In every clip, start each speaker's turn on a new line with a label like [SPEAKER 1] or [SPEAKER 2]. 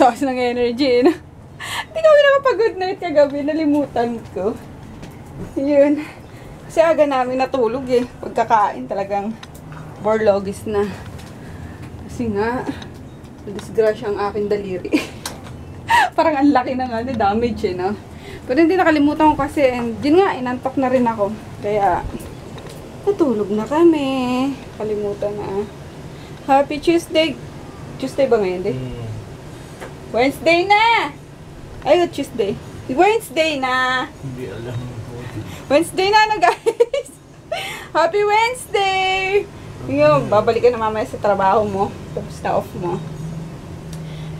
[SPEAKER 1] taas ng energy, no? Hindi kami nakapag-good night kagabi, nalimutan ko. Yun. Kasi aga namin natulog eh. Pagkakain talagang borlogis na. Kasi nga, disgrasya ang aking daliri. Parang ang laki ng damage eh, no? Pero hindi nakalimutan ko kasi, yun nga, inantok na rin ako. Kaya, natulog na kami. Kalimutan na. Happy Tuesday. Tuesday ba ngayon, de? Wednesday na! Ay, Tuesday. Wednesday na!
[SPEAKER 2] Hindi alam mo.
[SPEAKER 1] Wednesday na, guys! Happy Wednesday! Yung, babalik ka na mamaya sa trabaho mo. Tapos na off mo.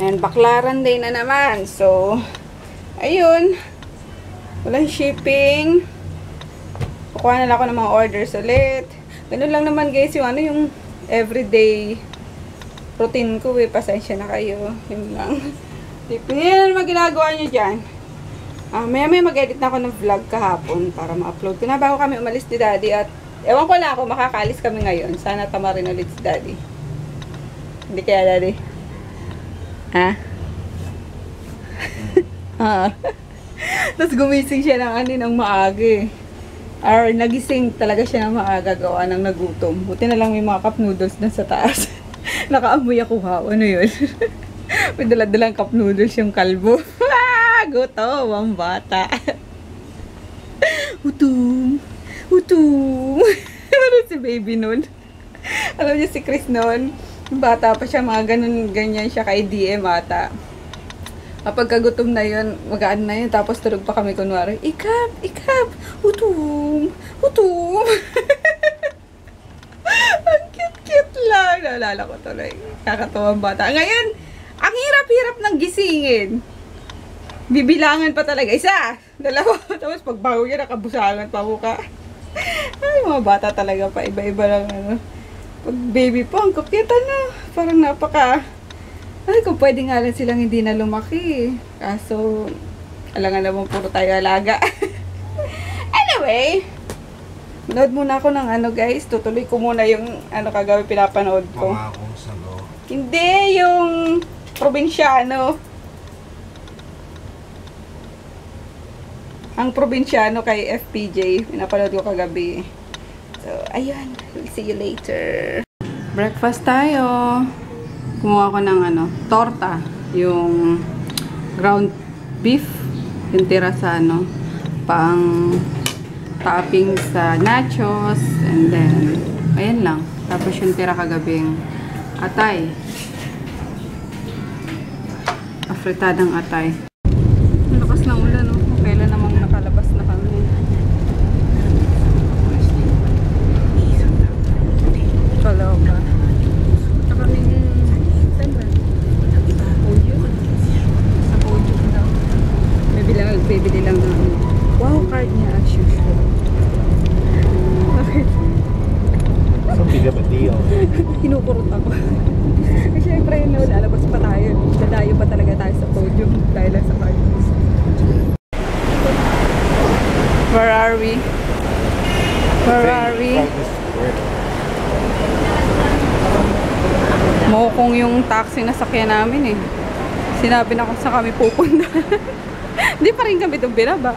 [SPEAKER 1] And baklaran day na naman. So, ayun. Walang shipping. Kukuha na lang ako ng mga orders ulit. Ganun lang naman guys, yung yung everyday routine ko eh. Pasensya na kayo. Yun lang. Yan naman ginagawa nyo dyan. Maya mag-edit na ako ng vlog kahapon para ma-upload ko na bago kami umalis ni Daddy. At ewan ko lang kung makakaalis kami ngayon. Sana tama rin ulit si Daddy. Hindi kaya, Daddy? Ha? Tapos gumising siya ng maaga eh. Or nagising talaga siya ng maaga gawa ng nagutom. Buti na lang may mga cup noodles na sa taas. Nakaamoy ako, wow. Ano yun? May dala-dalang cup noodles yung kalbo. Gutom, ang bata. Utum. Utum. Ano si baby nun? Alam niyo si Chris nun? Bata pa siya, mga ganyan siya kay DM ata. Kapag kagutom na yun, magaan na yun. Tapos tulog pa kami kunwari, ikap, ikap, utum, utum. Ang cute-cute lang. Naalala ko tuloy. Kakatuwang bata. Ngayon, ang hirap-hirap ng gisingin. Bibilangan pa talaga. Isa, dalawa. Tapos pagbago niya, nakabusangan pa mukha. Ay, mga bata talaga pa. Iba-iba lang ano. Pag baby po, ang kakita na. Parang napaka... Ay, kung pwede nga lang silang hindi na lumaki. Kaso, alangan naman puro tayo alaga. Anyway, manood muna ako ng guys. Tutuloy ko muna yung kagabi pinapanood ko.
[SPEAKER 2] Pangakong salo.
[SPEAKER 1] Hindi, yung probinsyano. Ang probinsyano kay FPJ. Pinapanood ko kagabi. So, ayun. We'll see you later. Breakfast tayo. Kumuha ko ng torta. Yung ground beef. Yung tira sa pang topping sa nachos. And then, ayan lang. Tapos yung tira kagabing atay. Afritadang atay. Ang lakas ng ulan, no? Kailan namang nakalabas na kami. Kalawa. Tsaka may sa podium daw. Bibili lang ng wow card niya as usual. Okay.
[SPEAKER 2] So, bigyan pa deal.
[SPEAKER 1] Kinukurot ako. Kasi syempre yun, lalabas pa tayo. Dadayo pa talaga tayo sa podium dahil lang sa card. Where are we? Where are we? Mukong yung taxi na sakyan namin eh. Sinabi na kung saan kami pupunta. Hindi pa rin kami itong binaba.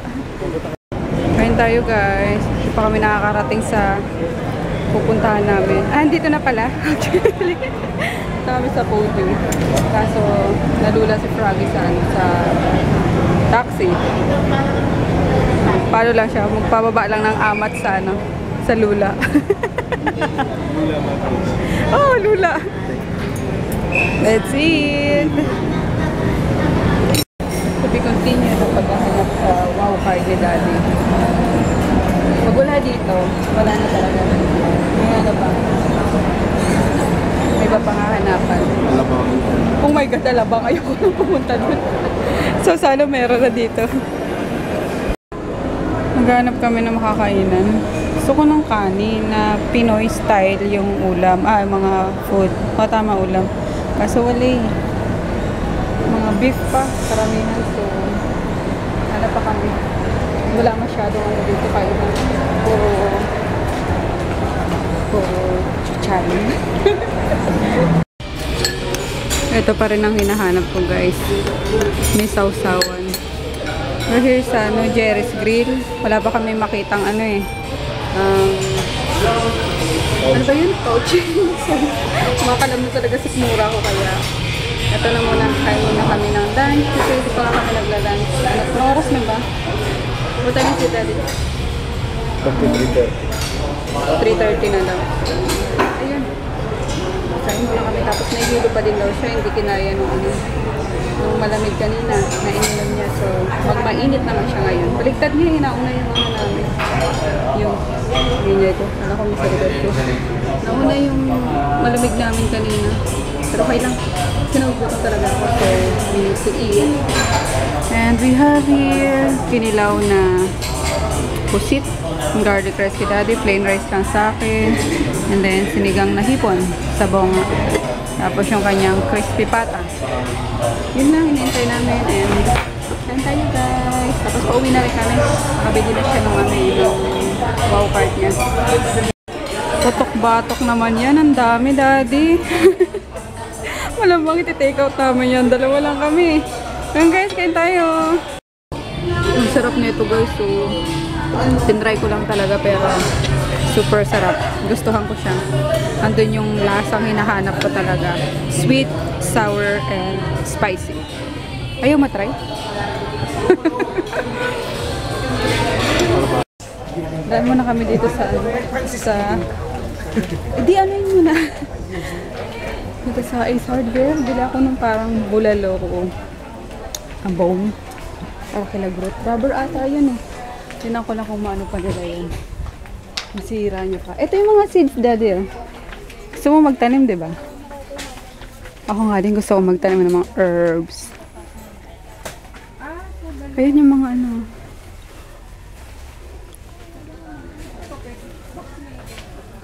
[SPEAKER 1] Kain tayo guys. Hindi pa kami nakakarating sa pupuntahan namin. Dito na pala. Kami sa podium. Kaso nalula si Froggy sa taxi. Paano lang siya? Magpababa lang ng amat sa lula. Oh, lula. Let's eat. To be continued ang paghahanap sa wow card ni Daddy. Pag wala dito, wala na talaga. May ba? May iba pang hahanapan.
[SPEAKER 2] Alabang.
[SPEAKER 1] Oh my God, alabang. Ayoko na pumunta doon. So, sana meron na dito. Naghanap kami ng makakainan. Gusto ko ng kanin na Pinoy style yung ulam. Mga food. Tama ulam. Kaso wala eh. Mga beef pa, karamihan. So, ano pa kami. Wala masyadong dito kayo. Puro chichay. Ito pa rin ang hinahanap ko, guys. May sausawan. We're here sa Jerry's Grill. Wala pa kami makitang ano eh. Ano ba yun? Pouching. Kumakalam mo talaga sa mura ko kaya. Ito na muna. Kain muna kami ng lunch. Kasi hindi pa kami nagla-lunch. Anong oras na ba? Buta na si Daddy. 3:30 na daw. Ayun. Kain muna kami. Tapos nahihilo pa din daw siya. Hindi kinaya nung malamig kanina. Nainom niya. So, magmainit naman siya ngayon. Baligtad niya. Nauna yung ano namin. Yung ganyan ito. Alam ko may sarili ko. Nauna yung malamig namin kanina. Pero okay lang. Sinagubutan talaga ako. So, we need to eat. And we have here kinilaw na pusit. Garlic rice kay Daddy. Plain rice lang sa akin. And then, sinigang na hipon sa bonga. Tapos yung kanyang crispy pata. Yun lang, hinihintay namin. And, kain tayo guys. Tapos pauwi na rin kami. Nakabili na siya ng wow cart niya. Putok-batok naman yan. Ang dami, Daddy. Malamang iti-take out namin yan. Dalawa lang kami. Ngayon guys, kain tayo. Ang sarap nito guys. So, tinry ko lang talaga pero super sarap. Gustuhan ko siya. Andun yung lasang hinahanap ko talaga. Sweet, sour, and spicy. Ayaw matry? Dahil muna kami dito sa di ano yun muna. Dito sa Ace Hardware. Bili ako ng parang bulalo ko. Ang bone. Para kilagrot. Rubber ata yun eh. Tinan ko lang kung maano pa nila yun. Masira nyo pa. Ito yung mga seeds, Daddy. Oh. Gusto mo magtanim, di ba? Ako nga din gusto ko magtanim ng mga herbs. Ayan yung mga ano.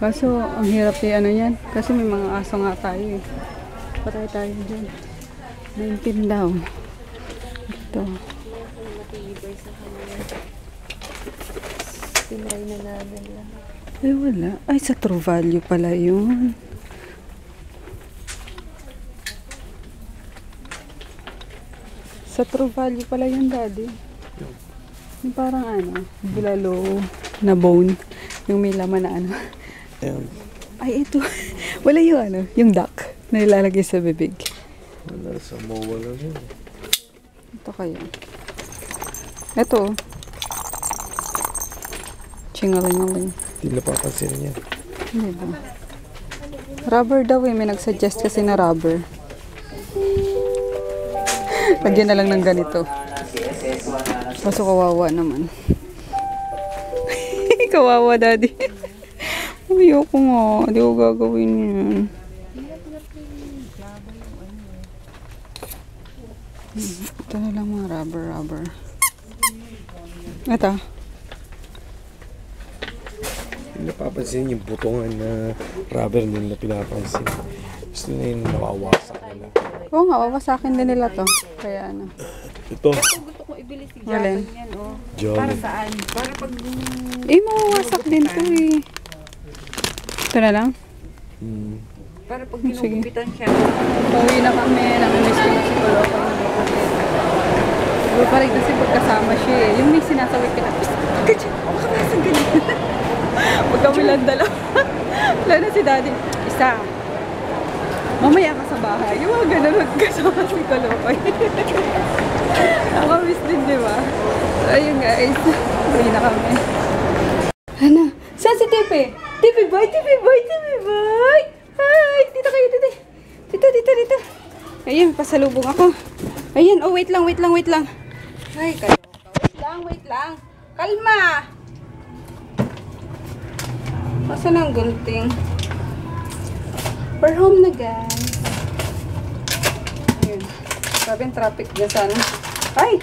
[SPEAKER 1] Kaso, ang hirap yung ano yan. Kasi may mga aso nga tayo eh. Patay tayo dyan. 19 daw. Ito.
[SPEAKER 3] Tinry na namin lang.
[SPEAKER 1] Ay, wala. Ay, sa True Value pala yun. Sa True Value pala yun, Daddy. Yung parang ano, bulalo na bone. Yung may laman na ano. Ay, ito. Wala yung ano, yung duck na ilalagay sa bibig.
[SPEAKER 2] Wala sa mawala yun.
[SPEAKER 1] Ito kaya. Ito. Chingaling-aling.
[SPEAKER 2] Hindi napapansin niya.
[SPEAKER 1] Hindi ba? Rubber daw eh. May nagsuggest kasi na rubber. Lagyan na lang ng ganito. Kaso kawawa naman. Kawawa, Daddy. Ayoko nga. Hindi ko gagawin yan. Ito na lang mga rubber. Ito.
[SPEAKER 2] Napapansin yung butongan na rubber din na pinapansin. Gusto na yung nawawasak nila.
[SPEAKER 1] Oo nga, wawasakin din nila to. Kaya ano.
[SPEAKER 2] Ito.
[SPEAKER 3] Gusto ko ibili si
[SPEAKER 1] Alin?
[SPEAKER 3] Japan yan, oh.
[SPEAKER 2] Jolly.
[SPEAKER 3] Para saan? Para pag...
[SPEAKER 1] Mawawasak din to eh. Ito na lang.
[SPEAKER 3] Para pag
[SPEAKER 1] Sige.
[SPEAKER 3] ginugupitan siya.
[SPEAKER 1] Pauwi na kami. Naminis ko na si Koloko. Siguro pa rin kasi pagkasama siya eh. Yung may sinasawit ka na. Ganyan, baka masang ganyan. Huwag kami lang dalawa. Wala na si Daddy. Isa. Mamaya ka sa bahay. Yung mga ganun magkasama si Koloko. Nakamiss din, di ba? So, ayun guys. Pauwi na kami. Ano? Saan si Tipe? Tipe boy! Hi! Dito kayo, dito. Ayun, pasalubong ako. Ayan, oh, wait lang. Ay, kayo. Wait lang. Kalma! Pasan ang gunting? We're home na, guys. Ayun. Sabi yung traffic dyan sana. Ay!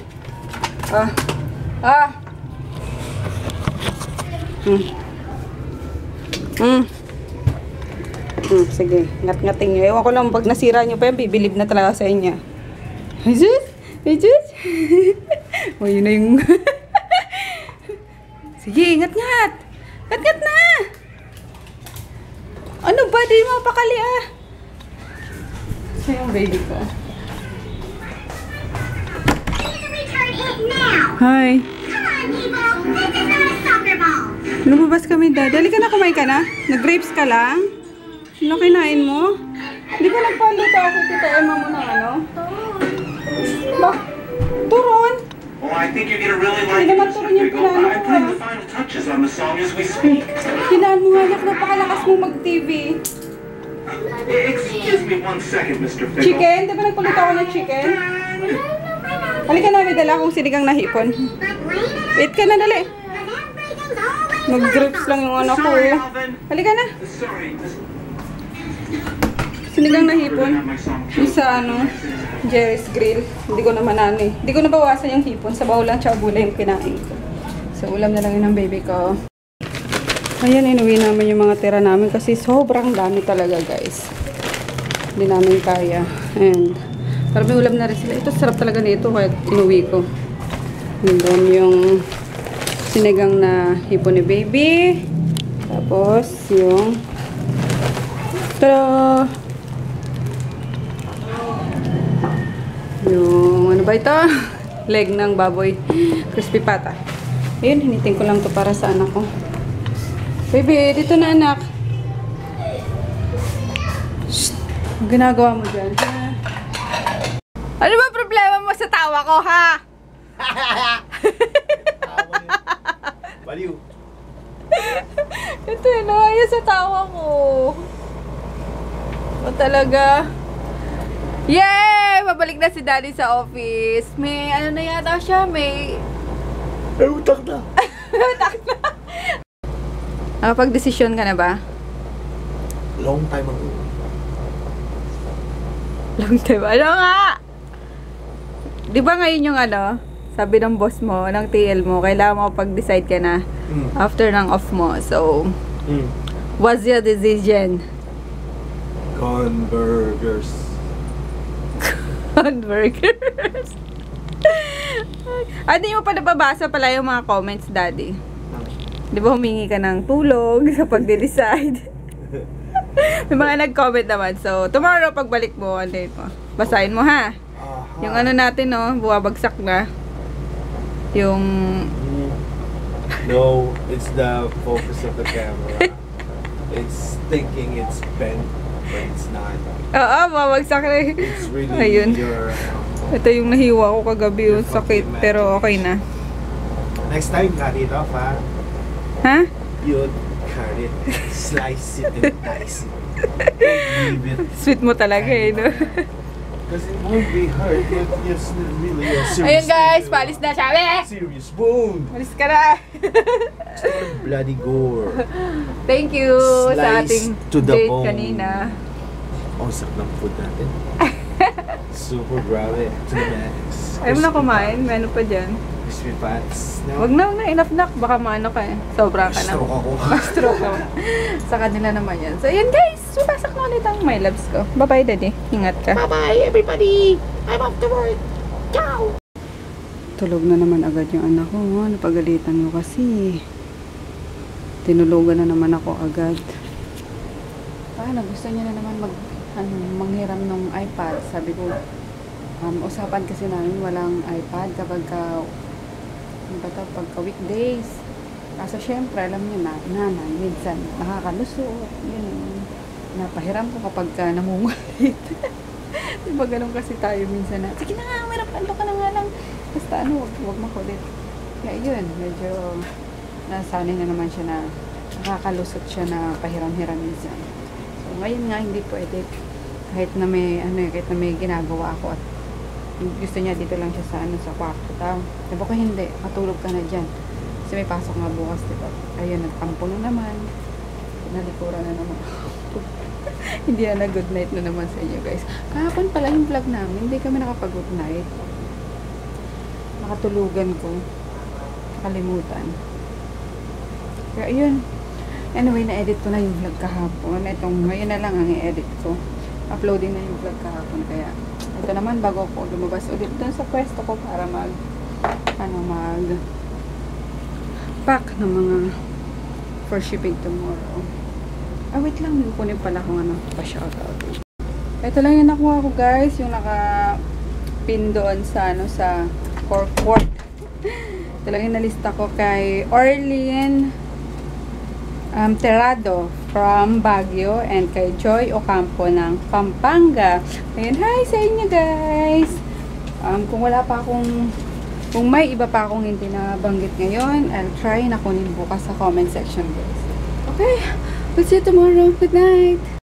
[SPEAKER 1] Sige, ngat-ngating nyo. Ewan ko lang, pag nasira nyo pa yan, bibilib na talaga sa inyo. Ay, Diyos! O, yun na yung... Sige, ngat-ngat! Ngat-ngat na! Ano ba? Di mo pakali ah! Ito yung baby ko. Hi. Lumabas kami, Dad. Dali ka na, kumain ka na? Nag-grapes ka lang? Ano kinain mo? Di ba nagpaluto ako kita Emma mo ng ano? Ba? Turon?
[SPEAKER 4] Well, I think you're gonna really like
[SPEAKER 1] Hindi
[SPEAKER 4] it,
[SPEAKER 1] naman
[SPEAKER 4] Mr.
[SPEAKER 1] turon yung
[SPEAKER 4] Pickle.
[SPEAKER 1] plano
[SPEAKER 4] I'm
[SPEAKER 1] ko,
[SPEAKER 4] putting
[SPEAKER 1] ah.
[SPEAKER 4] the final touches on the song as we speak.
[SPEAKER 1] Kinaan mo nga, Yak. Napakalakas mo mag-TV.
[SPEAKER 4] Excuse me one second, Mr. Pickle.
[SPEAKER 1] Chicken? Di ba nagpaluto ako ng chicken? Halika na, may dala akong sinigang na hipon. Wait ka na, dali. Mag-grapes lang yung anak ko.
[SPEAKER 4] Sorry, Alvin.
[SPEAKER 1] Halika na.
[SPEAKER 4] Sorry.
[SPEAKER 1] Sinigang na hipon. Yung sa ano, Jerry's Grill. Hindi ko naman ano eh. Hindi ko nabawasan yung hipon. Sa baho lang tsaka gulay yung kinain ko. So, ulam na lang yun ng baby ko. Ayan, inuwi namin yung mga tira namin kasi sobrang dami talaga, guys. Hindi namin kaya. And, parang may ulam na rin sila. Ito, sarap talaga nito kaya inuwi ko. And then, yung sinigang na hipon ni baby. Tapos, yung yung ano ba ito? Leg ng baboy. Crispy pata. Ayun, hiniting ko lang to para sa anak ko. Baby, dito na anak. Shh! Ang ginagawa mo dyan? Ha? Ano ba problema mo sa tawa ko, ha?
[SPEAKER 2] Baliw.
[SPEAKER 1] Ito yun, ayos sa tawa ko. O talaga. Yay! Pabalik na si Daddy sa office. May ano na yata siya, may...
[SPEAKER 2] Ay, utak na.
[SPEAKER 1] Nakapag-desisyon ka na ba?
[SPEAKER 2] Long time ago.
[SPEAKER 1] Long time. Ano nga? Di ba ngayon yung ano, sabi ng boss mo, ng TL mo, kailangan mo pag-decide ka na after ng off mo. So, what's your decision?
[SPEAKER 2] Conburgers.
[SPEAKER 1] Hamburgers. Hindi mo pa nababasa pala yung mga comments, Daddy. Di ba humingi ka ng tulong sa pagde-decide? May mga nag-comment naman. So, tomorrow pagbalik mo, ano yun mo? Basahin mo, ha? Yung ano natin, no? Buwabagsak na. Yung...
[SPEAKER 2] No, it's the focus of the camera. It's thinking it's bent, but it's not.
[SPEAKER 1] Oo, buwabagsak na.
[SPEAKER 2] It's really
[SPEAKER 1] Ayun.
[SPEAKER 2] your...
[SPEAKER 1] Ito yung nahiwa ko kagabi yung sakit. Pero okay na.
[SPEAKER 2] Next time, cut it off, ha?
[SPEAKER 1] Ha?
[SPEAKER 2] You'd cut it, slice it, and dice it. Don't leave it.
[SPEAKER 1] Sweet mo talaga, eh, no?
[SPEAKER 2] Because it won't be hurt if it's really a serious
[SPEAKER 1] Ayun, guys.
[SPEAKER 2] thing.
[SPEAKER 1] Palis na siya.
[SPEAKER 2] Serious wound.
[SPEAKER 1] Palis ka na.
[SPEAKER 2] Bloody gore.
[SPEAKER 1] Thank you sa
[SPEAKER 2] Slice
[SPEAKER 1] ating
[SPEAKER 2] to the
[SPEAKER 1] date
[SPEAKER 2] bone.
[SPEAKER 1] kanina.
[SPEAKER 2] Oh, sarap ng food natin. Super grabe. To the max.
[SPEAKER 1] Ayaw mo na kumain. May ano pa dyan.
[SPEAKER 2] Crispy pats.
[SPEAKER 1] Wag na, enough na. Baka maano ka eh. Sobra ka na.
[SPEAKER 2] Stroke ako.
[SPEAKER 1] Stroke ka. Sa kanila naman yan. So, yun guys. Sumasak na ulit ang my loves ko. Bye-bye, Daddy. Ingat ka.
[SPEAKER 4] Bye-bye, everybody. I'm off to work. Ciao.
[SPEAKER 1] Tulog na naman agad yung anak ko. Napagalitan nyo kasi. Tinulugan na naman ako agad. Paano? Gusto niya na naman manghiram ng iPad. Sabi ko, usapan kasi namin walang iPad kapag pagka weekdays. Kaso syempre, alam niyo na, nanay, minsan nakakalusot. Yun. Napahiram ko kapag namungulit. Diba ganun kasi tayo minsan na, sige na nga, merapalo ka na nga lang. Basta ano, wag makulit. Kaya yun, medyo nasanay na naman siya na nakakalusot siya na pahiram-hiram minsan. So ngayon nga, hindi pwede. Kahit na may, kahit na may ginagawa ako at gusto niya dito lang siya sa sa kwarto daw. Sabi ko hindi, matulog ka na dyan. Kasi may pasok nga bukas, diba? Ayun, nagtampo na naman. Nalikuran na naman. Hindi na good night na naman sa inyo, guys. Kahapon pala yung vlog namin, hindi kami nakapag-good night. Nakatulugan ko. Nakalimutan. Kaya ayun. Anyway, na-edit ko na yung vlog kahapon. Itong ngayon na lang ang i-edit ko. Uploading na yung vlog kahapon. Kaya ito naman bago ko lumabas ulit dun sa pwesto ko para mag pack ng mga for shipping tomorrow. Wait lang, kunin pala kung pa-shoutout. Ito lang yung nakuha ko guys, yung naka-pin doon sa ano, sa cork. Ito lang yung nalista ko kay Orlene Terrado from Baguio and kay Joy Ocampo ng Pampanga. Ayun, hi sa inyo guys! Kung wala pa akong, kung may iba pa akong hindi nabanggit ngayon, I'll try na kunin bukas sa comment section guys. Okay, we'll see you tomorrow. Good night!